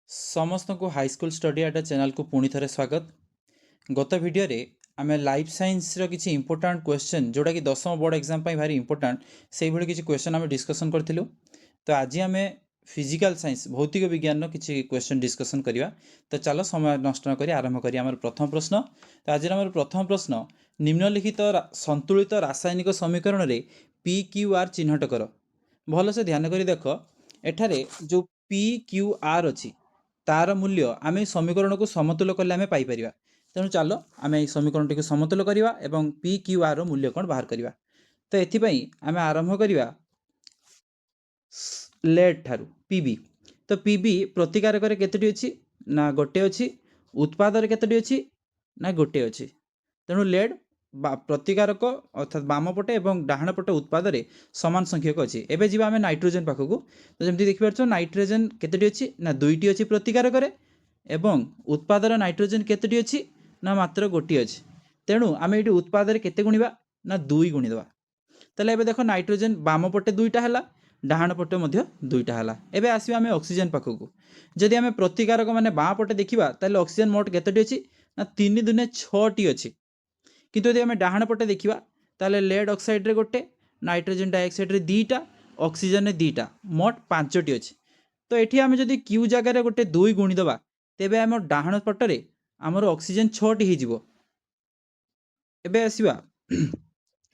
समस्त को high school study आटा चैनल को पुणी थे स्वागत। गत वीडियो रे आम लाइफ साइंस रो किसी इंपोर्टाट क्वेश्चन जोड़ा कि 10वीं बोर्ड एग्जाम भारी इंपोर्टाट से भाई किसी क्वेश्चन आम डिस्कसन करूँ। तो आज आम फिजिकल साइंस भौतिक विज्ञान किसी क्वेश्चन डिस्कसन करवा। तो चलो समय नष्ट नक आरंभ करिए आम प्रथम प्रश्न। तो आज आम प्रथम प्रश्न, निम्नलिखित संतुलित रासायनिक समीकरण रे पी क्यू आर चिन्हट कर। भल से ध्यान कर देख, एठारे जो पी क्यू आर अच्छी तार मूल्य आम समीकरण को समतुल कले आम पाइपर। तेणु चलो आम समीकरण टी समतुल करवा एवं पी क्यू आर मूल्य कौन बाहर करवा। तो ये आम आरंभ करवा लेड ठारू पीबी। तो पीबी प्रतिकारक केतोटी अच्छी ना गोटे अच्छी, उत्पाद केतोटी अच्छी ना गोटे अच्छी। तेणु लेड प्रतिकारक अर्थात बाम पटे और डाहाण पटे उत्पाद सामान संख्यक अच्छी। एवं जी आम नाइट्रोजेन पाखक। तो जमी देखिए नाइट्रोजेन केतोटी अच्छी ना दुईटी अच्छी प्रतिकारक एवं उत्पादर नाइट्रोजेन केतोटी अच्छी ना मात्र गोटे अच्छी। तेणु आम ये उत्पाद केते गुणिबा ना दुई गुणिदेवा। ताले एबे देखो नाइट्रोजेन बाम पटे दुईटा है, डाहाण पटे मध्य दुईटा है। एबे आसीबा आम ऑक्सीजन पाखक। जदि आम प्रतिकारक माने बाँ पटे देखिबा ताले ऑक्सीजन मोट केतोटी अच्छी ना 3 दूने 6टी अच्छी। किंतु यदि आम डाहाण पटे देखिबा ताले लेड ऑक्साइड रे गोटे, नाइट्रोजन डाइऑक्साइड रे दीटा, ऑक्सीजन रे दीटा, मोट 5टी अच्छी। तो ये आम जदि क्यू जगार गोटे 2 गुणिदेवा तेबे आम डाहाण पटरे आमर ऑक्सीजन 6टी हो। एबे आसीबा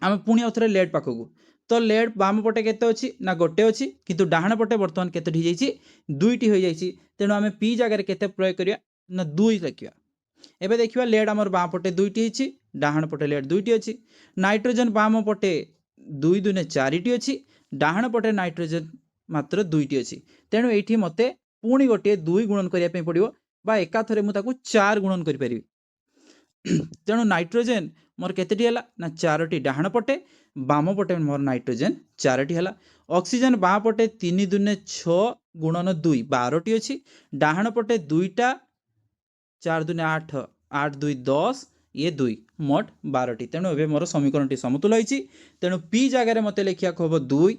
आम पुणी आउथरे लेड पाखक। तो लेड बाम पटे केते अच्छी ना गोटे अच्छी, किंतु डाहाण पटे बर्तमान केते हो जाइए दुईटी हो जाइए। तेणु आम पी जगार केते प्रयोग करिया ना 2 लिखिया। एबे देखिबा लेड आमर बाम पटे दुईटी होची, डाहाण पटे लेड दुईटी अच्छी। नाइट्रोजन बाम पटे 2 दूने 4टी अच्छी, डाहाण पटे नाइट्रोजन मात्र दुईटी अच्छी। तेणु ये मते पुणी गोटे 2 गुणन करने पड़ो बा एकाथरे मुझे 4 गुणन करि। तेणु नाइट्रोजेन मोर केतेटी हला ना 4टी डाहाण पटे, बाम पटे मोर नाइट्रोजेन 4टी हला। ऑक्सीजन बाँ पटे 3 दूने 6 गुणन 2 12टी अच्छी, डाहाण पटे दुईटा 4 दूने 8 8 2 10 ये 2 मोट 12टी। तेणु ए मोर समीकरण टी समतुल होइछि। तेणु पी जगार मते लिखिया हम 2,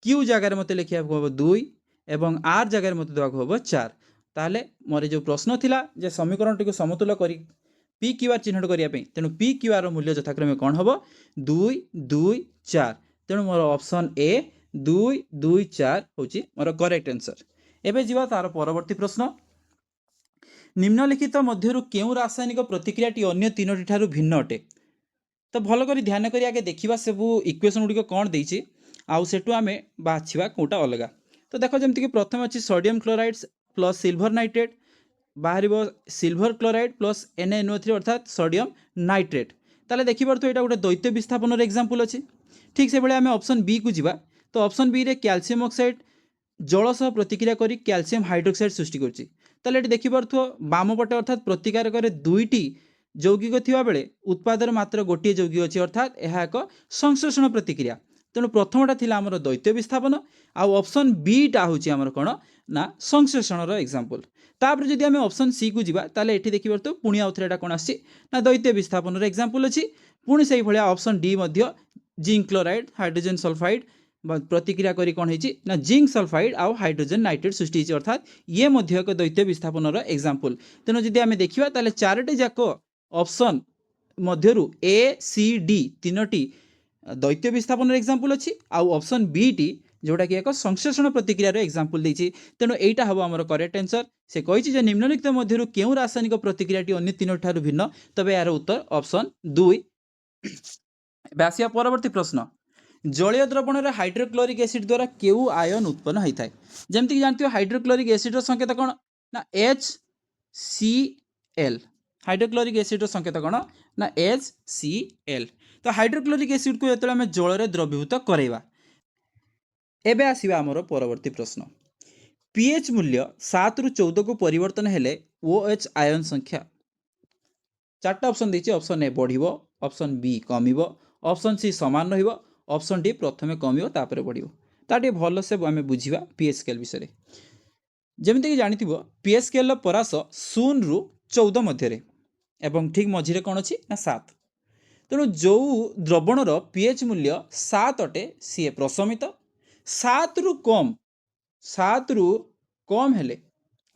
क्यू जगार मते लिखिया हम 2 एवं आर जगार मते देवा हम 4। ताहले मोर जो प्रश्न थिला जे समीकरण टी समतुल करी पी क्यू आर चिन्हट करने। तेणु पी क्यू आर मूल्य यथाक्रमे कौन हम 2 2 4। तेणु मोर ऑप्शन ए 2 2 4 हूँ मोर करेक्ट आंसर। एबे जीवा तार परवर्ती प्रश्न, निम्नलिखित मध्यरु केउ रासायनिक प्रतिक्रियाटी अन्य 3टी ठारू भिन्न अटे। तो भल कर ध्यान करी आगे देखिबा सबू इक्वेशन गुड़िक कौन देइछि आउ सेटु आमे बाछिबा कोटा अलगा। तो देखो जमती कि प्रथम अच्छी sodium chloride plus silver nitrate बाहर सिल्वर क्लोराइड प्लस NaNO3 अर्थात सोडियम नाइट्रेट। ताले देखि परतो एटा गोटे द्वैत विस्थापन एग्जांपल अछि। ठीक से बेले आमे ऑप्शन बी को जिबा। तो ऑप्शन बी रे कैल्शियम ऑक्साइड जल सह प्रतिक्रिया करी कैल्शियम हाइड्रोक्साइड सृष्टि करछि। ताले एटी देखि परथो बाम पटे अर्थात प्रतिकारक रे दुईटी यौगिक थिबा बेले उत्पादर मात्र गोटे यौगिक अछि, अर्थात यह एक संश्लेषण प्रतिक्रिया। तेणु प्रथमटा थिला हमर द्वैत विस्थापन आउ ऑप्शन बी टा होछि हमर कोन ना संश्लेषण रो एग्जांपल। तापर जदि आमे ऑप्शन सी को जिबा ताले एठी देखि परतो पुणी आउथरे एटा कोन आछि ना द्वैत विस्थापन रो एग्जांपल अछि। पुणी सेही भलिया ऑप्शन डी मध्य जिंक क्लोराइड हाइड्रोजन सल्फाइड प्रतिक्रिया करी कौन होइछि ना जिंक सल्फाइड आउ हाइड्रोजन नाइट्रेट सृष्टि होइछि, अर्थात ये मध्य एक द्वैत विस्थापन रो एग्जांपल। तेणु जदि आमे देखिबा ताले चारटी जाक ऑप्शन मध्यरु ए सी डी 3टी द्वैत विस्थापन एग्जांपल अछि आउ ऑप्शन बी टी जोटा कि एक संश्लेषण प्रतिक्रिया रो एग्जांपल देछि। तेणु एटा हबो हमर करेक्ट आंसर। से कहिछि जे निम्नलिखित मध्यरु केउ रासायनिक प्रतिक्रियाटी अन्य 3टी ठारू भिन्न, तबे यार उत्तर ऑप्शन 2। बासिया परवर्ती प्रश्न, जलीय द्रवण रे हाइड्रोक्लोरिक एसिड द्वारा केउ आयन उत्पन्न होता है। जमती कि जानते हो हाइड्रोक्लोरिक एसिड रो संकेत कौन ना HCl। हाइड्रोक्लोरिक एसिड रो संकेत कौन ना HCl। तो हाइड्रोक्लोरिक एसिड को जतले हम जल रे द्रवीभूत करैबा। एबे आसीबा हमर परवर्ती प्रश्न, पीएच मूल्य 7 रु 14 को परिवर्तन हेले OH आयन संख्या। चारटा ऑप्शन देछि। ऑप्शन ए बढ़िबो, ऑप्शन बी कमिबो, ऑप्शन सी समान रहिबो, ऑप्शन डी प्रथमे कमिबो तापर बढ़िबो। ताटे भल से आमे बुझिबा पीएच स्केल विषय। जेमिति कि जानिथिबो पीएच स्केल परास 0 रु 14 मध्य रे एवं ठीक मझिरे कौन अछि ना 7। तेणु जो द्रवणर पीएच मूल्य 7 अटे सी प्रशमित। 7 रु कम हेले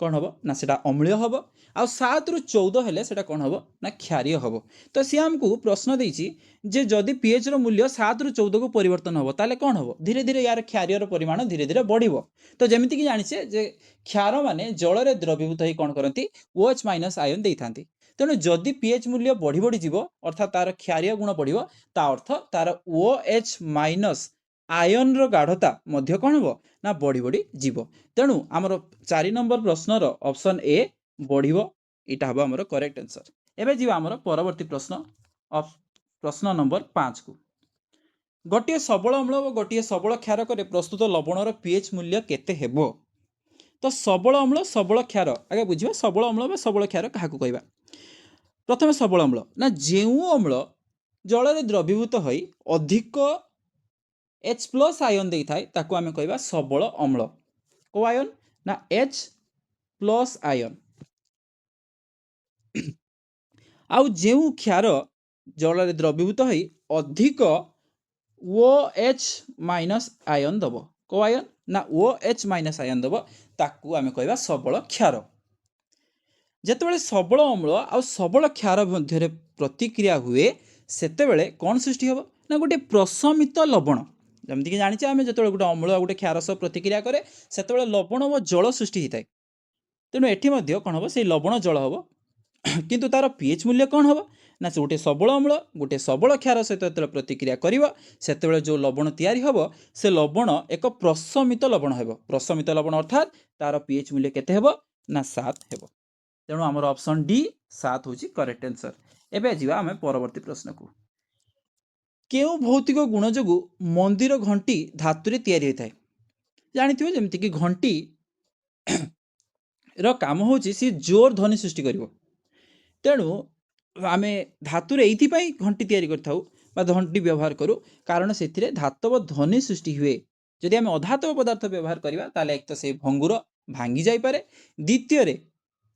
कौन हम ना सेटा अम्लीय हम आ 7 रु 14 हेले सेटा कौन हम ना क्षारीय हम। तो सी आमको प्रश्न देछि जे जदि पीएच रो मूल्य 7 रु 14 को परिवर्तन हम ताले कौन हम धीरे धीरे यार क्षारीय परिमाण धीरे धीरे बढ़िबो। तो जेमिति कि जानिछे जे क्षार माने जल रे द्रवीभूत होई कौन करंती OH माइनस आयन देइथांती। तेणु जदि पीएच मूल्य बढ़ी बढ़ी जीवो अर्थात तार क्षारीय गुण बढ़िबो ता अर्थ तार OH माइनस आयन रो गाढ़ता मध्य कौन हम ना बढ़ी बढ़ी जीवो। तेणु आमर 4 नंबर प्रश्नर ऑप्शन ए बढ़िबो इटा हबो हमर करेक्ट आंसर। एबे जीवा हमर परवर्ती प्रश्न प्रश्न नंबर 5 को गोटे सबल अम्ल और गोटे सबल क्षार करे प्रस्तुत लवणर पीएच मूल्य केते हेबो। तो सबल अम्ल सबल क्षार आगे बुझिबा सबल अम्ल बा सबल क्षार काहाकू कहबा। प्रथम सबल अम्ल ना जेउ अम्ल जल रे द्रवीभूत होई अधिक H प्लस आयन देई थाए ताकू आमे कहबा सबल अम्ल। को आयन ना H प्लस आयन आउ जेउ क्षार जल रे द्रवीभूत होई अधिक OH माइनस आयन दब। को आयन ना OH माइनस आयन दब ताकू आमे कहबा सबल क्षार। जेतेबेले सबल अम्ल आ सबल क्षार मध्य प्रतिक्रिया हुए सेतेबेले कौन सृष्टि हबो ना गोटे प्रशमित लवण। जमती कि जानिछे आमे जेतेबेले गोटे अम्ल आ गोटे क्षार सह प्रतिक्रिया करे सेतेबेले लवण व जल सृष्टि हिताय। तेणु एठी मध्य कौन हबो से लवण जल हबो किंतु तार पीएच मूल्य कौन हबो ना से गोटे सबल अम्ल गोटे सबल क्षार सहित जेतेबेले प्रतिक्रिया करिवो सेतेबेले जो लवण तयारी हबो से लवण एक प्रशमित लवण हेबो। प्रशमित लवण अर्थात तार पीएच मूल्य केते हेबो ना 7 हेबो। तेणु आमर ऑप्शन डी 7 होची करेक्ट आंसर। एबे जीवा आमे परवर्ती प्रश्न को केउ भौतिक गुण जोगु मंदिर घंटी धातु रे तयारी होइथाय। जानिथिबो जेमति कि घंटी रो काम होची सी जोर ध्वनि सृष्टि करिवो। तेणु आमे धातु रे एइथि पई घंटी तयारी करथाउ बा घंटी व्यवहार करू कारण सेथिरे धातव ध्वनि सृष्टि हुए। जदि आमे अधातव पदार्थ व्यवहार करिवा ताले एक तो से भंगुर भांगी जाई पारे द्वितीय रे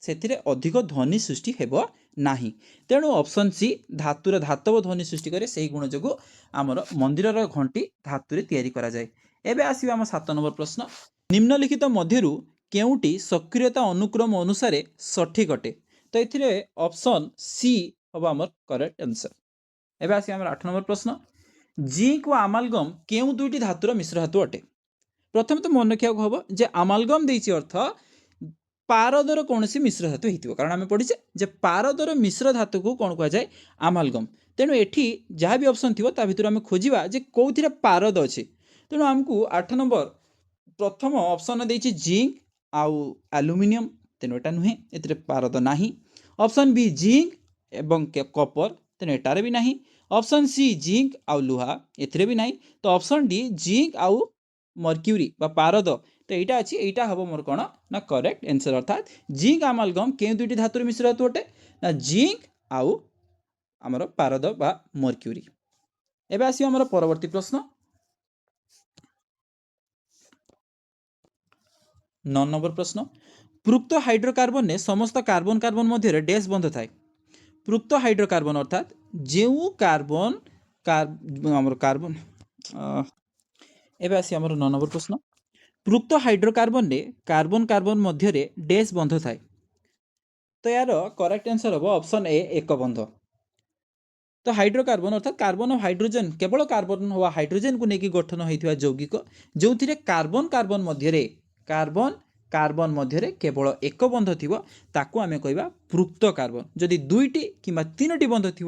सेथिरे अधिक ध्वनि सृष्टि हेबो नाही। तेणु ऑप्शन सी धातुर धातव ध्वनि सृष्टि करे सेही गुण जोगु आमर मंदिरर घंटी धातु रे तयारी करा जाय। एबे आसीबा हम 7 नंबर प्रश्न निम्नलिखित मध्यरु केउटी सक्रियता अनुक्रम अनुसारे सठिक अटे। तो एथिरे ऑप्शन सी हबो हमर करेक्ट आंसर। एबे आसी हमर 8 नंबर प्रश्न जिंक व अमालगम केउ दुईटी धातुर मिश्र धातु अटे। प्रथम तो मन रखिया हबो जे अमालगम देइछि अर्थ पारदर कौनसी मिश्र धातु हेतिबो कारण आमे पढिचे जे पारदर मिश्र धातु को कोन कहै जाय अमालगम। तेणु एठी जहाँ भी ऑप्शन थिबो ता भितर आमे खोजिबा जे कोउथिरे पारद अछि। तेणु हमकु 8 नंबर प्रथम ऑप्शन देइछि जिंक आउ एल्युमिनियम तेणु एटा नुहे एथिरे पारद नाही। ऑप्शन बी जिंक एवं कॉपर तेणु एटारे भी नाही। ऑप्शन सी जिंक आउ लुहा एथिरे भी नाही। तो ऑप्शन डी जिंक आउ मर्क्यूरी बा पारद तो एटा अछि एटा हबो मोर कोन ना करेक्ट आंसर अर्थात जिंक अमालगम केउ दुईटी धातुर मिश्र धातु अटे ना जिंक आउ हमर पारद बा मर्क्यूरी। एबे आसी हमर परवर्ती प्रश्न 9 नंबर प्रश्न पृक्त हाइड्रोकार्बन ने समस्त कार्बन कार्बन मध्य डैश बंध थाए। पृक्त हाइड्रोकार्बन अर्थात जेउ कार्बन हमर कार्बन एबे आसी हमर 9 नंबर प्रश्न पृक्त हाइड्रोकार्बन ने कार्बन कार्बन मध्य डैश बंध थाए। तो यार करेक्ट आंसर हम ऑप्शन ए एक बंध। तो हाइड्रोकार्बन अर्थात कार्बन और हाइड्रोजन केवल कार्बन व हाइड्रोजन को लेकिन गठन होता यौगिक जो कार्बन कार्बन मध्य केवल एक बंध थी ताकू आमे कहबा पृक्त कार्बन। जदि दुईटी कि तीनोटी बंध थी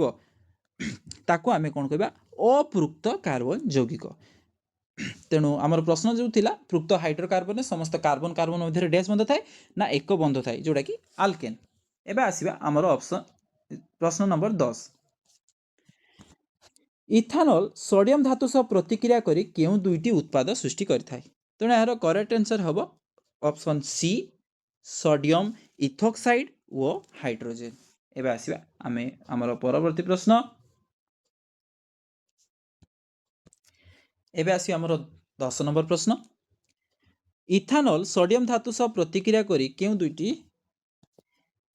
ताकू आमे कौन कहबा अपृक्त कार्बन यौगिक। तेणु आमर प्रश्न जो थिला पृक्त हाइड्रोकार्बन समस्त कार्बन कार्बन मध्य डैश बंध थाए ना एक बंध थाए जोटा कि आल्केन। एबे आसीबा आमर ऑप्शन प्रश्न नंबर 10 इथानल सोडियम धातु सह प्रतिक्रिया करी केउ दुईटी उत्पाद सृष्टि करिथाए। तेणु यार करेक्ट आंसर हबो ऑप्शन सी सोडियम इथोक्साइड वो हाइड्रोजन। एबे आसीबा आमे आमर परवर्ती प्रश्न एबे आसी आमर 10 नंबर प्रश्न इथानल सोडियम धातु सह प्रतिक्रिया करी केउ दुईटी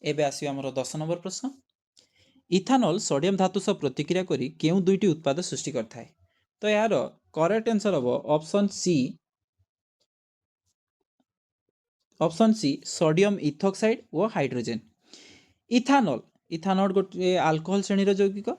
एबे आसी आमर 10 नंबर प्रश्न इथानल सोडियम धातु सह प्रतिक्रिया करी केउ दुईटी उत्पाद सृष्टि करथाए। तो यार करेक्ट आंसर हबो option C option C sodium ethoxide और हाइड्रोजन। इथानॉल इथानॉल गोटे अल्कोहल श्रेणी यौगिक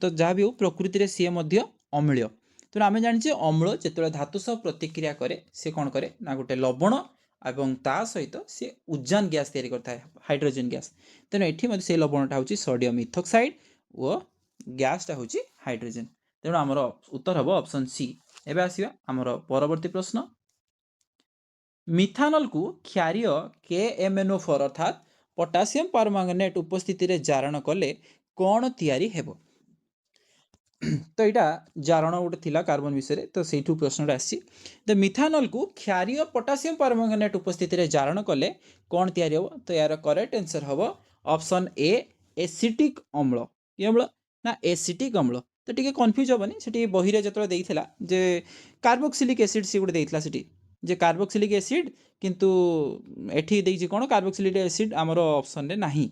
तो जहाँ भी हो प्रकृति में सी मध्य अम्लीय। तेणु आम जाने अम्ल जो धातु सह प्रतिक्रिया करे सी कौन करे ना गोटे लवण और ता सहित सी उजान गैस तैयारी करता है हाइड्रोजन गैस। तेणु ये से लवणटा हूँ सोडियम इथोक्साइड और गैसटा हूँ हाइड्रोजन। तेणु आमर उत्तर हम ऑप्शन सी। एबे आसिबा आमर परवर्ती प्रश्न। मिथानल को क्षारीय KMNO4 अर्थात पोटासियम परमांगनेट उपस्थिति रे जारण कले कौन तैयारी हेबो। तो यहाँ जारण गोटे थिला कार्बन विषय तो से प्रश्न आसी तो मिथानल को क्षारीय पोटासियम परमांगनेट उपस्थिति रे जारण कले कौन तैयारी हेबो। तो यार करेक्ट आंसर हम ऑप्शन ए एसिटिक अम्ल। ये अम्ल ना एसिटिक अम्ल। तो टी कन्फ्यूज हेनी से बही रे जो देइथिला जे कार्बोक्सिलिक एसिड सी गोटे देइथिला सेठी जे कार्बोक्सिलिक एसिड किंतु एठी देइछि कोन कार्बोक्सिलिक एसिड आमर ऑप्शन रे नाही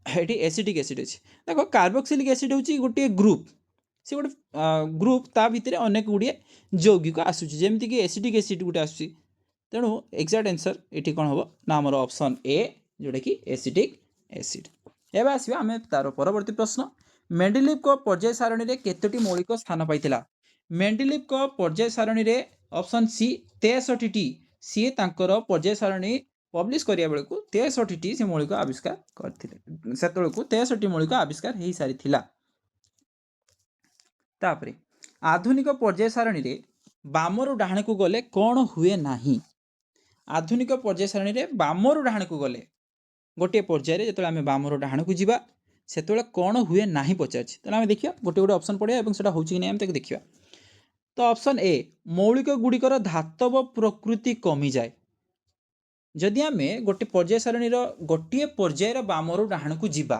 एठी एसिटिक एसिड अछि। देखो कार्बोक्सिलिक एसिड होछि गोटे ग्रुप से गोटे ग्रुप ता भितर अनेक गुड़िए यौगिक आसूची जेमती कि एसिटिक एसिड गोटे आसूची। तेणु एक्जाक्ट आंसर ये कौन हम ना आमर ऑप्शन ए जोटा कि एसिटिक एसिड। एवं आसवा आम तार परवर्ती प्रश्न। मेंडेलीव को पर्याय सारणी रे केतोटी मौलिक स्थान पाइथिला। मेंडेलीव को पर्याय सारणी रे ऑप्शन सी 63टी सी तांकर पर्याय सारणी पब्लिश करिया बेले को 63टी से मौलिक आविष्कार करथिले सेतबेले को 63टी मौलिक आविष्कार हो सारी थिला। तापरे आधुनिक पर्याय सारणी रे बामरु डाहाण को गले कौन हुए नाही। आधुनिक पर्याय सारणी रे बामरु डाहाण को गले गोटे पर्याय जो आम बामरु डाहाण को जीवा सेतबेले कौन हुए नाही पचारछि। तेना आम देखिया गोटे गोटे ऑप्शन पढ़िया एवं सेटा होछि कि नै आम ताके देखिया। तो ऑप्शन ए मौलिक गुड़िकर धातव प्रकृति कमी जाए। जदि आम गोटे पर्याय सारणी गोटे पर्यायर बामरु डाहाण को जीवा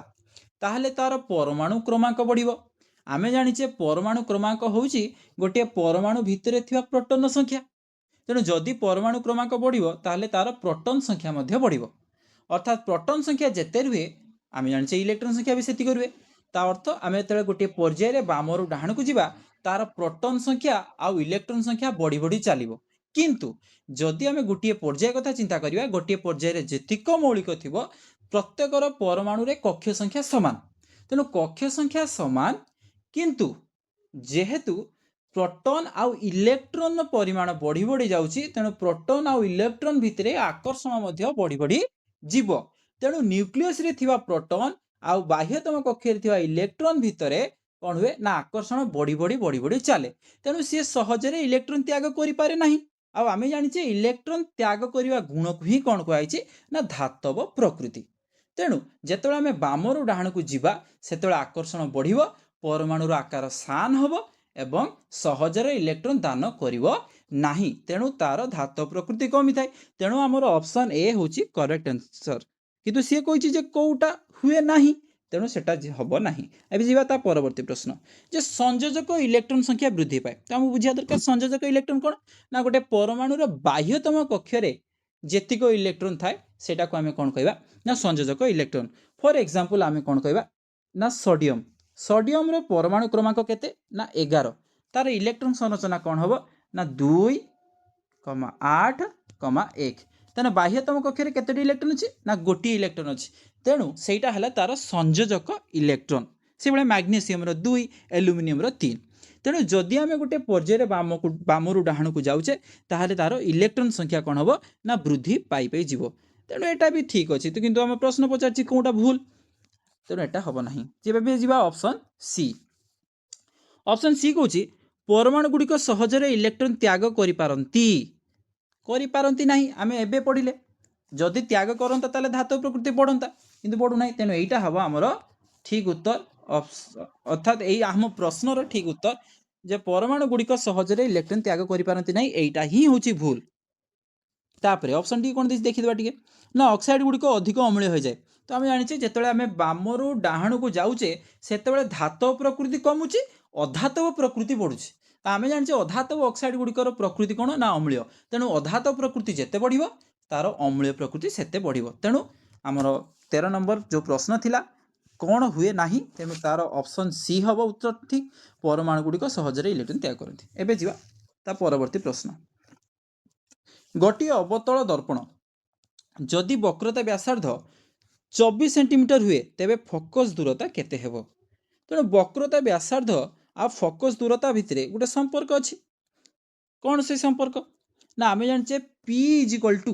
ताहले तार परमाणु क्रमांक बढ़िबो। आमे जानिचे परमाणु क्रमांक होउची गोटे परमाणु भितर थिबा प्रोटॉन संख्या। तेणु जदि परमाणु क्रमांक बढ़िबो ताहले तार प्रोटॉन संख्या मध्य बढ़िबो। अर्थात प्रोटॉन संख्या जेते रुहे आमे जानिचे इलेक्ट्रॉन संख्या भी सेति करबे। ता अर्थ आमे तळे गोटे पर्याय रे बामरु डाहाण को जीवा तार प्रोटॉन संख्या आउ इलेक्ट्रॉन संख्या बढ़ी बढ़ी चलिबो। किंतु जदि आमे गोटे पर्याय कथा चिंता करिया गोटे पर्याय रे जेतिक मौलिक थिबो प्रत्येकर परमाणु रे कक्ष संख्या समान। तेणु कक्ष संख्या समान किंतु जेहेतु प्रोटॉन आउ इलेक्ट्रॉन परिमाण बढ़ी बढ़ी जाउची तेणु प्रोटॉन आउ इलेक्ट्रॉन भितरे आकर्षण मध्य बढ़ी बढ़ी जीव। तेणु न्यूक्लियस रे थिबा प्रोटॉन आउ बाह्यतम कक्ष रे थिबा इलेक्ट्रॉन भितरे कौन हुए ना आकर्षण बढ़ी बढ़ी बढ़ी बढ़ी चले। तेणु सी सहजरे इलेक्ट्रॉन त्याग करि पारे नाही। आउ आमे जानिचे इलेक्ट्रॉन त्याग करिवा गुण को ही कौन कुआइछि ना धातव प्रकृति। तेणु जेतेबेले आमे बामरु डाहाण को जीवा सेतेबेले आकर्षण बढ़िबो परमाणुर आकार सान होबो एवं सहजरे इलेक्ट्रॉन दान करिवो नाही। तेणु तार धातव प्रकृति कमी थाए। तेणु आमर ऑप्शन ए होची करेक्ट आंसर। किंतु सी कहिछि जे कोउटा हुए नाही तेणु सेटा हबो नाही। एबे जीवा ता परवर्ती प्रश्न जे संयोजक इलेक्ट्रॉन संख्या वृद्धि पाए। तो हम बुझिया दरकार संयोजक इलेक्ट्रॉन कोन ना गोटे परमाणुर बाह्यतम कक्ष रे जेतिक इलेक्ट्रॉन थाए सेटा को आमे कोन कहबा ना संयोजक इलेक्ट्रॉन। फॉर एग्जांपल आमे कोन कहबा ना सोडियम। सोडियम रो परमाणु क्रमांक केते ना 11 तार इलेक्ट्रॉन संरचना कौन हम ना 2,8,1। तेना बाह्यतम कक्ष रे केते इलेक्ट्रॉन अछि ना गोटी इलेक्ट्रॉन अछि। तेणु सेटा हला तार संयोजक इलेक्ट्रॉन। से बळे मैग्नीशियम रो 2 एल्युमिनियम रो 3। तेणु जदि आमे गोटे पर्याय बामरु डाहाण को जाउचे ताहले तार इलेक्ट्रॉन संख्या कौन हम ना वृद्धि पाई पाई जीवो। तेणु एटा भी ठीक अछि तो किंतु हम प्रश्न पचारछि कोउटा भूल तेणु एटा हम नाही। जेबे जीवा ऑप्शन सी। ऑप्शन सी कहूँ परमाणु गुड़िक सहजरे इलेक्ट्रॉन त्याग करिपारंती नाही। आमे एबे पढ़िले जदि त्याग करंता ताले धातु प्रकृति बढ़ंता किंतु बढ़ु नाही। तेणु एइटा हबो हमर ठीक उत्तर अर्थात एई आम प्रश्नर ठीक उत्तर जे परमाणु गुड़िक सहजरे इलेक्ट्रॉन त्याग करिपारंती नाही एइटा ही होची भूल। तापरे ऑप्शन टी कोन दिस देखिदबा टिके ना ऑक्साइड गुड़िक अधिक अम्लीय हो जाए। तो आम जानी जिते आम बामरु डाहाण को जाऊे से धातव प्रकृति कमुची अधातव प्रकृति बढ़ुची। तो आम जानी अधातव ऑक्साइड गुड़िकर प्रकृति कौन ना अम्लीय। तेणु अधातव प्रकृति जिते बढ़ तार अम्लीय प्रकृति सेते बढ़। तेणु आमर 13 नंबर जो प्रश्न थिला कौन हुए नाही तेणु तार ऑप्शन सी हम उत्तर ठीक परमाणु गुड़िक सहजरे इलेक्ट्रॉन त्याग करती। एबे जीवा ता परवर्ती प्रश्न। गोटे अवतल दर्पण जदि वक्रता व्यासार्ध 24 सेंटीमीटर हुए तेबे फोकस दूरता केते हेबो। तेणु वक्रता व्यासार्ध आ फोकस दूरता भितर गोटे संपर्क अच्छी। कौन से संपर्क ना आम जाने पी इज इक्वल टू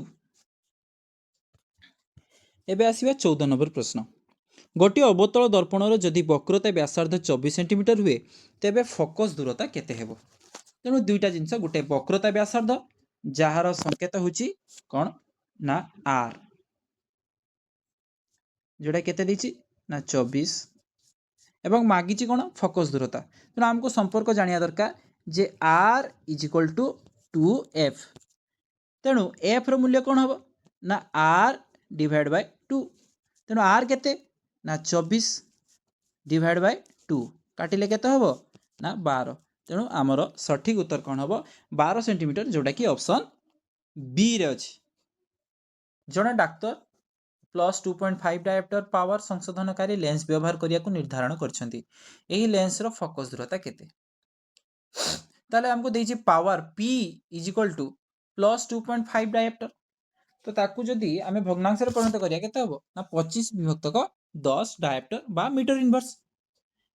एबे आसीबा 14 नंबर प्रश्न। गोटे अवतल दर्पणर जदि वक्रता व्यासार्ध 24 सेंटीमीटर हुए तेबे फोकस दूरता केते हेबो। तेणु दुईटा जिनस गोटे वक्रता व्यासार्ध जार संकेत होची कौन ना आर जोड़ा केते देछि ना 24 एवं मागिची कौन फोकस दूरता। तेणु आमको संपर्क जानिया दरकार जे R is equal to 2f। तेणु एफ रो मूल्य कौन हम ना आर डिवाइड बाय 2। तेणु आर केते ना 24 डिवाइड बाय 2 काटिले केते हम ना 12। तेणु आमर सठिक उत्तर कौन हम 12 सेंटीमीटर जोटा कि ऑप्शन बी रे अछि। जड़े डाक्तर प्लस 2.5 डायोप्टर पावर संशोधनकारी लेंस व्यवहार करिया को निर्धारण करछंती। एही लेंस रो फोकस दूरता केते ताले हमको देछि power p is equal to plus 2.5 diopter. तो ताकू जदि आमे भग्नांश रे परिणत करिया केते हबो ना 25 विभक्त 10 डायोप्टर बा मीटर इनवर्स।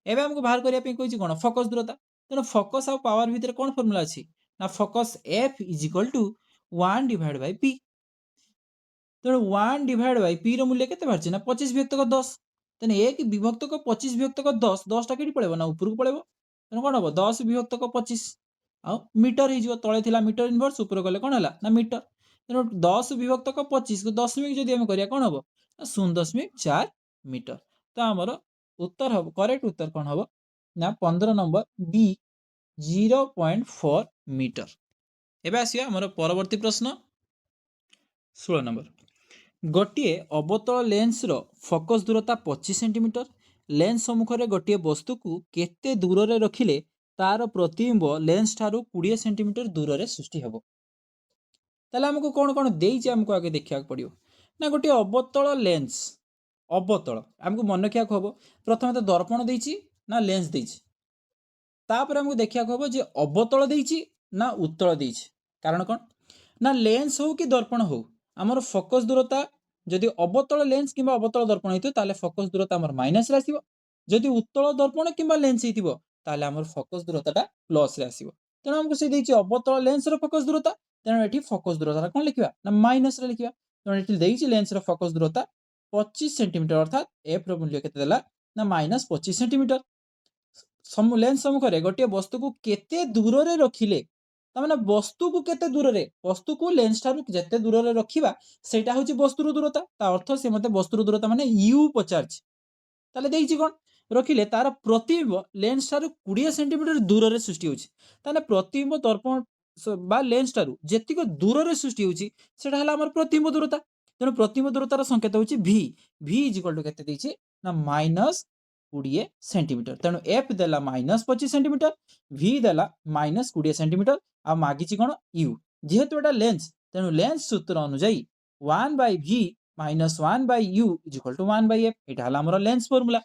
एबे हमको बाहर करिया पे कोइछि कोन फोकस दूरता। तेनो फोकस आ पावर भितर कोन फार्मूला अछि ना focus f is equal to 1 divide by p। तेणु 1 डिवाइड बाय p रो मूल्य केते बारछि ना 25 विभक्त 10। तेने 1 विभक्त 25 विभक्त 10 10 टा केडी पळेबो ना ऊपर को पळेबो। तेणु कोन हबो 10 विभक्त 25 आ मीटर हे जिवो तळे थिला मीटर इनवर्स ऊपर गले कोन हला ना मीटर। तेणु 10 विभक्त 25 को दशमिक जदि हम करिया कोन हबो 0.4 मीटर। तो हमर उत्तर हबो करेक्ट उत्तर कोन हबो ना 15 नंबर बी 0.4 मीटर। एबे आसिया हमर परवर्ती प्रश्न 16 नंबर। गोटे अवतल लेंस रो फोकस दूरता 25 सेंटीमीटर। लेंस सम्मुख रे गोटे वस्तु को केते दूर रे रखिले तार प्रतिबिंब लेंस ठारू 20 सेंटीमीटर दूर रे सृष्टि हेबो। ताले हमको कोन कोन देइछि हमको आगे देखिया पड़ियो ना गोटे अवतल लेंस अवतल हमको मन रखिया हबो। प्रथम तो दर्पण देइछि ना लेंस देइछि तापर हमको देखिया हबो जे अवतल देइछि ना उत्तल देइछि। कारण कोन ना लेंस हो कि दर्पण हो हमर फोकस दूरता जदि अवतल लेंस किंबा अवतल दर्पण हेतु ताले फोकस दूरता हमर माइनस रे आसीबो। जदि उत्तल दर्पण किंबा लेंस हेतिबो ताले हमर फोकस दूरताटा प्लस रे आसीबो। तेणु हमको से देइछि अवतल लेंस रो फोकस दूरता तेणु एठी फोकस दूरता कोन लिखिबा ना माइनस रे लिखिबा। तेणु एठी देइछि लेंस रो फोकस दूरता 25 सेंटीमीटर अर्थात एफ रो मूल्य केते देला ना माइनस 25 सेंटीमीटर। लेंस सम्मुख रे गोटे वस्तु को केते दूर रे रखिले तामाने वस्तु को केते दूर रे वस्तु को लेंस ठारू जेते दूर रे रखिबा सेटा होची वस्तुर दूरता। ता अर्थ से मते वस्तुर दूरता माने u पचारछि ताले देइछि कोन रखिले तार प्रतिबिंब लेंस ठारू 20 सेंटीमीटर दूर रे सृष्टि होछि। ताने प्रतिबिंब दर्पण बा लेंस ठारू जेतिक दूर रे सृष्टि होछि सेटा हला हमर प्रतिबिंब दूरता। तेणु प्रतिबिंब दूरतार संकेत होछि v v is equal to केते देइछि ना माइनस 20 सेंटीमीटर। तेणु एफ देला माइनस 25 सेंटीमीटर v देला माइनस 20 सेंटीमीटर आ मागिछि कोन u जेहेतु एटा लेंस तेणु लेंस सूत्र अनुसार 1 by v minus 1 by u is equal to 1 by f एटा हला हमर लेंस फार्मूला।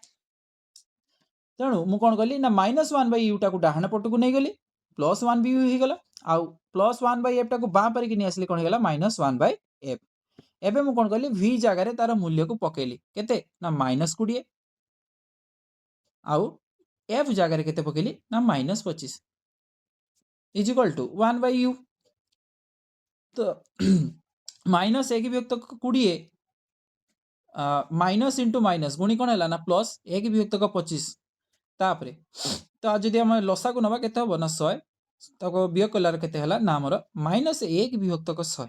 तेणु मु कोन कली ना माइनस 1 बाय u टा को डाहाण पट को नै गली प्लस 1 by u हे गला आ प्लस 1 बाय f टा को बां पर कि नै आसली कोन हे गला माइनस 1 बाय f। एबे मु कोन कली v जगह रे तार मूल्य को पकेली केते ना माइनस 20 आउ f जगह रे केते पकेली ना minus 25 is equal to 1 by u। तो माइनस 1 विभक्त 20 माइनस इंटू माइनस गुणी कोन हैला ना प्लस 1 विभक्त 25 तापरे तो जदि हम लसा को नबा केते हबो ना 100 तको बियोग कलार केते हला ना हमर माइनस 1 विभक्त 100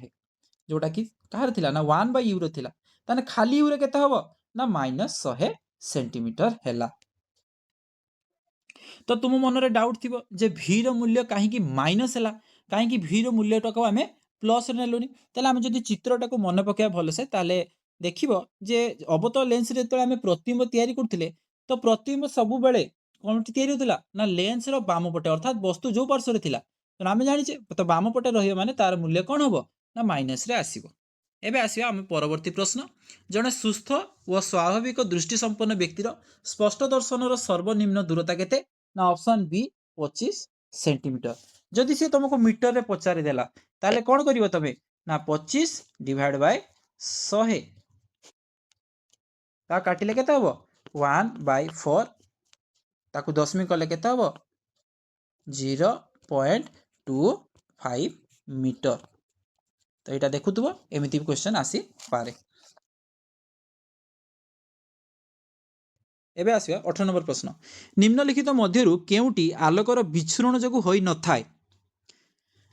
जोटा कि कहार थिला ना 1 बाय u रो थिला ताने खाली u रे केते हबो ना माइनस 100 सेंटीमीटर हैला। तो तुम मन रे डाउट थिबो जे v रो मूल्य काहे कि माइनस हैला काहे कि v रो मूल्य टाको हमें प्लस रे नेलोनी ताले हम जदि चित्रटा को मन पकेया भलो से ताले देखिबो जे अवतल लेंस रे तळे हमें प्रतिबिंब तयारी करथिले तो प्रतिबिंब सब बेले कोन तयारी होतिला ना लेंस रो बाम पटे अर्थात वस्तु जो पार्श्व रे थिला तो हम जानि छे तो बाम पटे रहियो माने तार मूल्य कोन हबो ना माइनस रे आसीबो। एबे आसीबा हम परवर्ती प्रश्न जने सुस्थ व स्वाभाविक दृष्टि संपन्न व्यक्तिर स्पष्ट दर्शन रो सर्वनिम्न दूरता केते ना ऑप्शन बी 25 सेंटीमीटर। जदि से तुमको मीटर रे पचारि देला ताले कोन करिवो तबे ना 25 डिवाइड बाय 100 ता काटिले केते हबो 1/4 ताकू दशमिक कले केते हबो 0.25 मीटर। तो यहाँ देखुव एमती क्वेश्चन आसी पारे। एबे आसिबा 18 नंबर प्रश्न निम्नलिखित मध्यरु केउटी आलोकर विच्छुरण जगु होई न थाए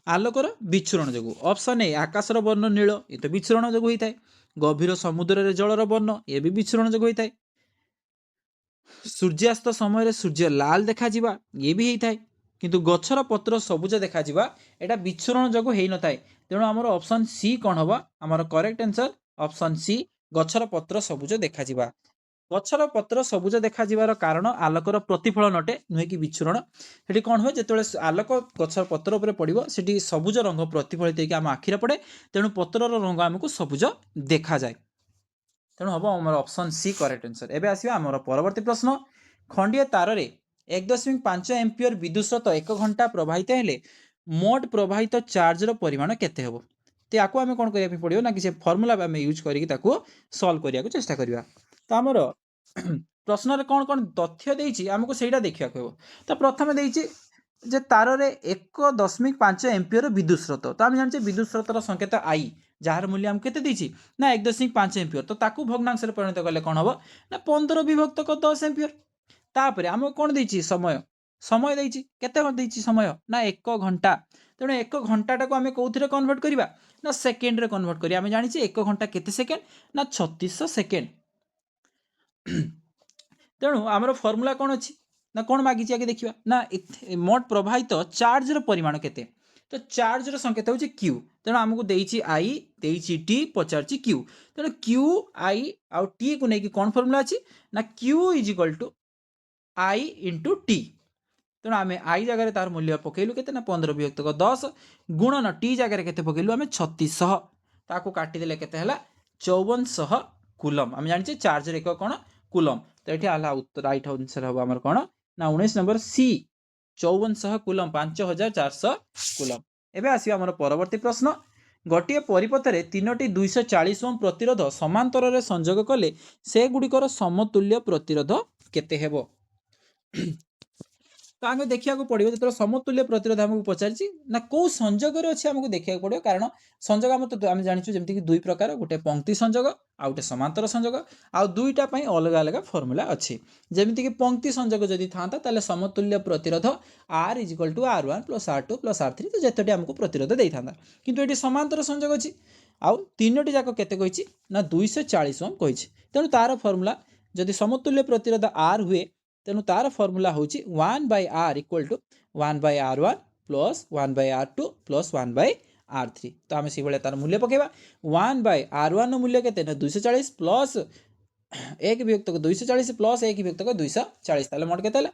आलोकर विच्छुरण जगु ऑप्शन ए आकाशर वर्ण नील ये तो विच्छुरण जगु होई थाए गभीर समुद्र रे जलर वर्ण ये भी विच्छुरण जगु होई थाए सूर्यास्त समय सूर्य लाल देखा जिबा ये भी होई थाए किंतु गछर पत्र सबुज देखा जिबा एटा विच्छुरण जगु हेई न थाए तेणु आमर ऑप्शन सी कौन हबो आमर करेक्ट आंसर ऑप्शन सी गछर पत्र सबुज देखा जिबा गछर पत्र सबुज देखा जिबार कारण आलोकर प्रतिफलन अटे नुहे कि विच्छुरण सेठी कौन हुए जेतेबेले आलोक गछर पत्र उपरे पड़िबो सेठी सबुज रंग प्रतिफलित होइके आम आखिरे पड़े तेणु पत्रर रंग आमको सबुज देखा जाए तेणु हम आमर ऑप्शन सी करेक्ट आंसर। एबे आसीबा आमर परवर्ती प्रश्न खंडीय तार रे 1.5 एम्पियर विद्युत स्रोत 1 घंटा प्रवाहित हेले मोट प्रवाहित चार्जर परिमाण केते हेबो तो याकू आम कौन करिया पड़िबो ना कि फर्मुला आम यूज करके ताकू सॉल्व करिया चेष्टा करिया। तो आमर प्रश्न कौन कौन तथ्य देइछि आमको सेटा देखिया कहबो। तो प्रथमे देइछि जे तार रे 1.5 एम्पियर विद्युत स्रोत तो आम जानछे विद्युत स्रोतर संकेत आई जार मूल्य आम केते देइछि ना 1.5 एम्पियर तो ताकू भग्नांश रे परिणत करले कौन हबो ना 15 विभक्त 10 एम्पियर तापर आम कौन देइछि समय समय देइछि केते देइछि समय ना 1 घंटा तेणु 1 घंटाटा को आम कौथिरे कन्वर्ट करिबा ना सेकेंड रे कन्वर्ट करिया आम जानिछि 1 घंटा केते सेकेंड ना 3600 सेकेंड तेणु आमर फर्मुला कौन अच्छी ना कौन मागिछि आगे देखिबा ना मोट प्रवाहित चार्जर परिमाण केते तो चार्जर संकेत होछि क्यू तेणु आमको देइछि आई देइछि टी पचारछि क्यू तेणु क्यू आई आउ टी को नेकी कौन फर्मुला अछि ना Q is equal to I into T तेणु आम आई जगह तार मूल्य पकेलु केते ना 15 विभक्त 10 गुणन टी जगह केते पकेलु आम 3600 ताकू काटिदेले केते हला 5400 कूलम आम जानिछे चार्जर एक कोन कूलम तो ये आला राइट आंसर हम आमर कौन ना 19 नंबर सी 5400 कूलम 5400 कूलम। एबे आसीबा आमर परवर्ती प्रश्न गोटे परिपथ में 3टी 240 ओम प्रतिरोध समांतर रे संयोग कले से गुड़िकर समतुल्य प्रतिरोध केते हेबो तो आगे देखा पड़ो जो समतुल्य प्रतिरोध आमको पचार ना कौ संजोग अच्छे आमको देखा पड़ो कारण संजोग आम तो आम जानी जमीक दुई प्रकार गोटे पंक्ति संजोग आ गोटे समांतर संजोग आ दुईटा अलग अलग फर्मुला अच्छी जमीक पंक्ति संजोग जदि था समतुल्य प्रतिरोध are is equal to R1 + R2 + R3 तो जिते आमको प्रतिरोध दे था किंतु ये समांतर संजोग अच्छी आउ तीनोटी जाक केते कहिछि ना 240 ओम कहिछि तेणु तार फर्मुला जदि समतुल्य प्रतिरोध आर हुए तेणु तार फर्मुला हूँ 1/r equal to 1/r1 + 1/r2 + 1/r3 तो आम से भाई तार मूल्य पकेबा 1/r1 मूल्य के 240 प्लस 1 विभक्तक 240 प्लस 1 विभक्तक 240 ताले मोट केते ना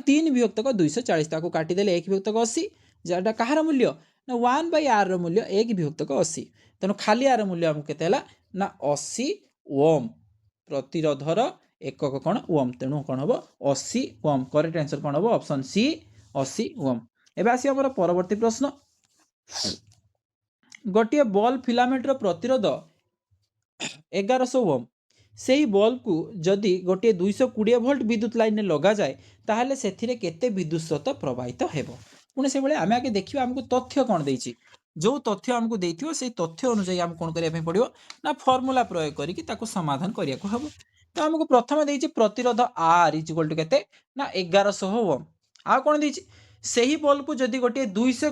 3 विभक्तक 240 ताको काटी देले 1 विभक्तक 80 जेटा कहार मूल्य ना 1/r रो मूल्य 1 विभक्तक 80 तेणु खाली आर मूल्य हमको केते ना 80 ओम प्रतिरोधर एकक कौन ओम तेणु कौन हम 80 ओम करेक्ट आंसर कौन हम ऑप्शन सी 80 ओम। एबे आसी हमर परवर्ती प्रश्न गोटे बल्ब फिलामेंटर प्रतिरोध 1100 ओम से ही बल्ब को जदि गोटे 220 वोल्ट विद्युत लाइन में लगा जाए ताहले सेथिरे केते विद्युत स्रोत प्रवाहित हेबो पुणे से आम आगे देखिए आमको तथ्य कौन देइछि जो तथ्य आमको देइथियो से तथ्य अनुसार आम कौन करिया पड़िबो ना फर्मुला प्रयोग करिक ताको समाधान करिया को हबो। तो आमको प्रथम देइछि प्रतिरोध आर इज इक्वल टू केते ना 1100 ओम आ कौन देइछि सेही बल्ब को जदि गोटे 220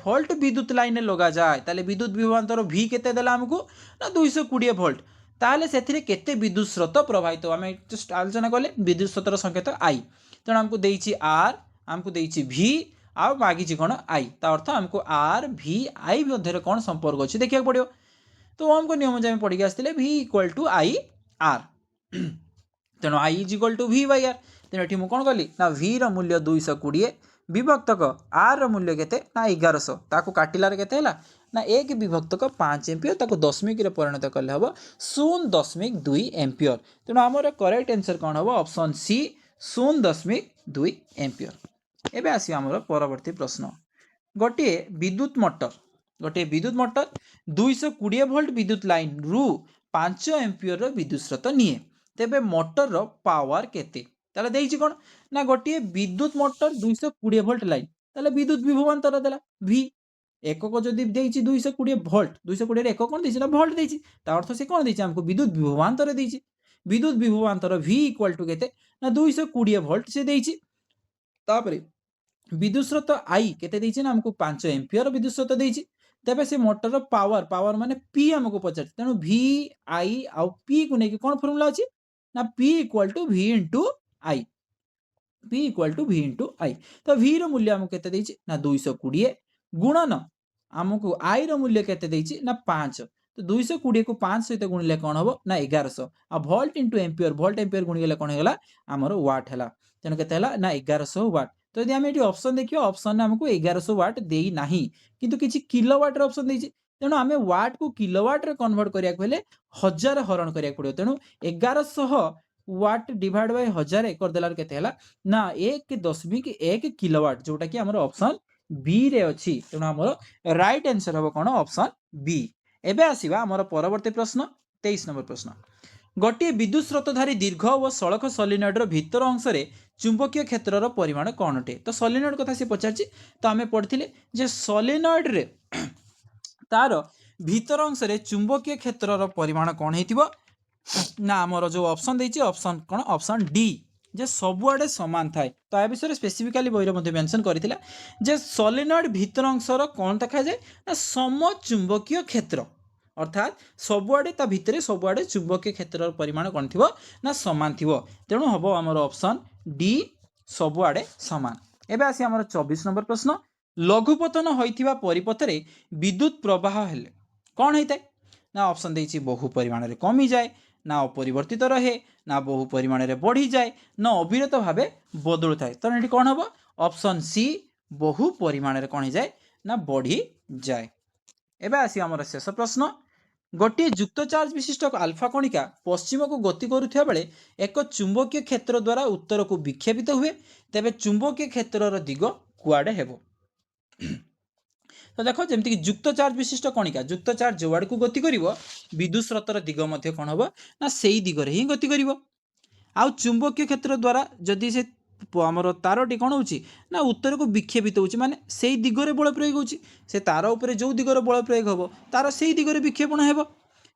वोल्ट विद्युत लाइन में लगा जाए ताले विद्युत विभवांतर V केते देला हमको ना 220 वोल्ट ताले सेथिरे केते विद्युत स्रोत प्रवाहित आम जस्ट आलोचना कले विद्युत स्रोतर संकेत आई तेणु आमको देइछि आर आमको देइछि V आ मागिछि कोन आई ता अर्थ हमको आर V आई मध्य कौन संपर्क अच्छे देखा पड़ो। तो ओम को नियम जब पढ़ी आसते V equal to I R तेणु I is equal to V/R तेणु ये मुझे कौन कली ना V रो मूल्य 220 विभक्तक आर रो मूल्य केते ना 1100 ताको काटिलार केते हला ना 1 विभक्तक 5 एम्पियर ताको दशमिक रे परिणत करले हबो 0.2 एम्पियर तेणु हमर करेक्ट आंसर कौन हबो ऑप्शन सी 0.2 एम्पियर। एबे आसी हमर परवर्ती प्रश्न गोटे विद्युत मोटर गोटे विद्युत मोटर 220 वोल्ट विद्युत लाइन रु 5 एम्पियर विद्युत स्रोत निए तेबे मोटर रो पावर केते ताले देइछि कोन ना गोटे विद्युत मोटर 220 वोल्ट लाइन ताले विद्युत विभवांतर देला v एकक जदि देइछि 220 वोल्ट 220 एकक कोन देइछि ना वोल्ट देइछि ता अर्थ से कोन देइछि हमको विद्युत विभवांतर देइछि विद्युत विभवांतर v इक्वल टू केते ना 220 वोल्ट से देइछि तापरे विद्युत स्रोत आई केते देइछि ना हमको 5 एम्पियर विद्युत स्रोत देइछि तेबे से मोटर पावर पावर माने p हमको पचार तेनु v i आ p को नेकी कोन फार्मूला अछि ना p equal to v into i p equal to v into i तो v रो मूल्य हमको केते देइछि ना 220 गुणन हमको i रो मूल्य केते देइछि ना 5 तो 220 को 5 सहित गुणिले कोन हबो ना 1100 आ वोल्ट इनटू एम्पियर गुणिले कोन हेला हमर वाट हेला तेनु केते हेला ना 1100 वाट तो यदि हम एटी ऑप्शन देखियो ऑप्शन ने हमको 1100 वाट देई नाही किंतु किछि किलोवाट रे ऑप्शन देइछि तेनु हमें वाट को किलोवाट रे कन्वर्ट करिया पहले 1000 हरण करिया पड़ियो तेनु 1100 वाट डिवाइड बाय 1000 कर देलार केते हला ना 1.1 किलोवाट जोटा कि हमर ऑप्शन बी रे अछि तेनु हमर राइट आंसर हबो कोन ऑप्शन बी एबे आसीबा हमर परवर्ती प्रश्न 23 नंबर प्रश्न गोटे विद्युत स्रोतधारी दीर्घ और सड़क सॉलिनॉइड रो भीतर अंश रे चुंबकीय क्षेत्र रो परिमाण कोन अटे तो सॉलिनॉइड कथा से पचारछि तो हमें पढ़थिले जे सॉलिनॉइड रे तार भीतर अंश रे चुंबकीय क्षेत्र रो परिमाण कोन हेतिबो ना हमर जो ऑप्शन देछि ऑप्शन कोन ऑप्शन डी जे सबुआडे समान थाए तो आ विषय स्पेसिफिकली बहिर मध्ये मेंशन करथिला जे सॉलिनॉइड भीतर अंश रो कोन देखा जाय ना समचुंबकीय क्षेत्र अर्थात सबुआडे ता भितरे सबुआडे चुंबकीय क्षेत्र परिमाण कोन थिबो ना समान थिबो तेणु हबो हमर ऑप्शन डी सबुआडे समान एबे आसी हमर 24 नंबर प्रश्न लघुपतन होइथिबा परिपथरे विद्युत प्रवाह हेले कोन हेतै ना ऑप्शन देछि बहु परिमाण रे कमी जाय ना अपरिवर्तित रहे ना बहु परिमाण रे बढ़ी जाय ना अविरत भाबे बदलु थाए तो एठी कोन हबो ऑप्शन सी बहु परिमाण रे कोन जाय ना बढ़ी जाय एबे आसी हमर शेष प्रश्न गोटे युक्त चार्ज विशिष्ट आल्फा कणिका पश्चिम को गति करुथिया बेले एक चुंबकीय क्षेत्र द्वारा उत्तर को विक्षेपित हुए तेबे चुंबकीय क्षेत्र दिग कुआडे हेबो तो देखो जमती कि युक्त चार्ज विशिष्ट कणिका युक्त चार्ज जोआड को गति करिवो विद्युत स्रोतर दिग मध्ये कोन हबो ना सेही दिगरे ही गति करिवो आ चुंबकीय क्षेत्र द्वारा जदि से आमर तारटी कौन होची ना उत्तर को विक्षेपित होची माने सेही दिगरे बल प्रयोग होची से तार उपरे जो दिगरे बल प्रयोग हबो तार सेही दिगरे विक्षेपण हेबो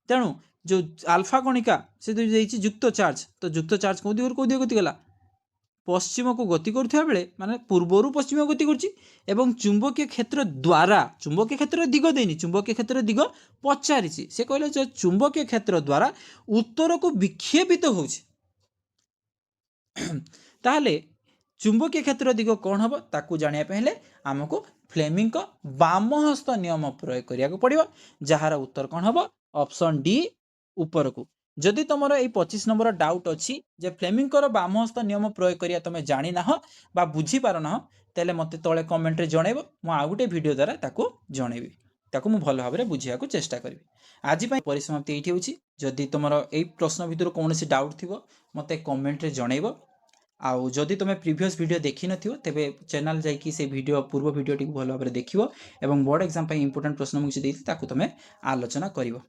तेणु जो आल्फा कणिका से देइछि युक्त चार्ज तो युक्त चार्ज को दिगरे गति गला पश्चिम को गति करुथिया बेले माने पूर्वरु पश्चिम गति करछि एवं चुंबकीय क्षेत्र द्वारा चुंबकीय क्षेत्र दिग देनी चुंबकीय क्षेत्र दिग पचारिछि से कहले जे चुंबकीय क्षेत्र द्वारा उत्तर को विक्षेपित होछि ताहले चुंबकीय क्षेत्र दिग कौन हम ताकू जानिया पहले आमको फ्लेमिंग को बाम हस्त नियम प्रयोग करिया पड़िबो जहार उत्तर कौन हम ऑप्शन डी ऊपर को जदि तुमर ए 25 नंबर डाउट अछि जे फ्लेमिंग को बाम हस्त नियम प्रयोग करिया तमे जानि ना बा बुझी पार ना तेले मते तळे कमेंट रे जणेबो मु आ गुटे वीडियो द्वारा ताकू जणेबी ताकू मु भल भाबरे बुझिया को चेष्टा करबी आज पई परिसमाप्ति एठी होछि जदि तुमर ए प्रश्न भितर कोनोसी डाउट थिबो मते कमेंट रे जणेबो आउ जदि तुम प्रीवियस वीडियो देखि नथियो तेबे चैनल जाइकी से वीडियो पूर्व वीडियो टी भल भाबरे देखिवो एवं बोर्ड एग्जाम पई इंपोर्टेंट प्रश्न मुझे देइति ताकू तुम आलोचना करिवो।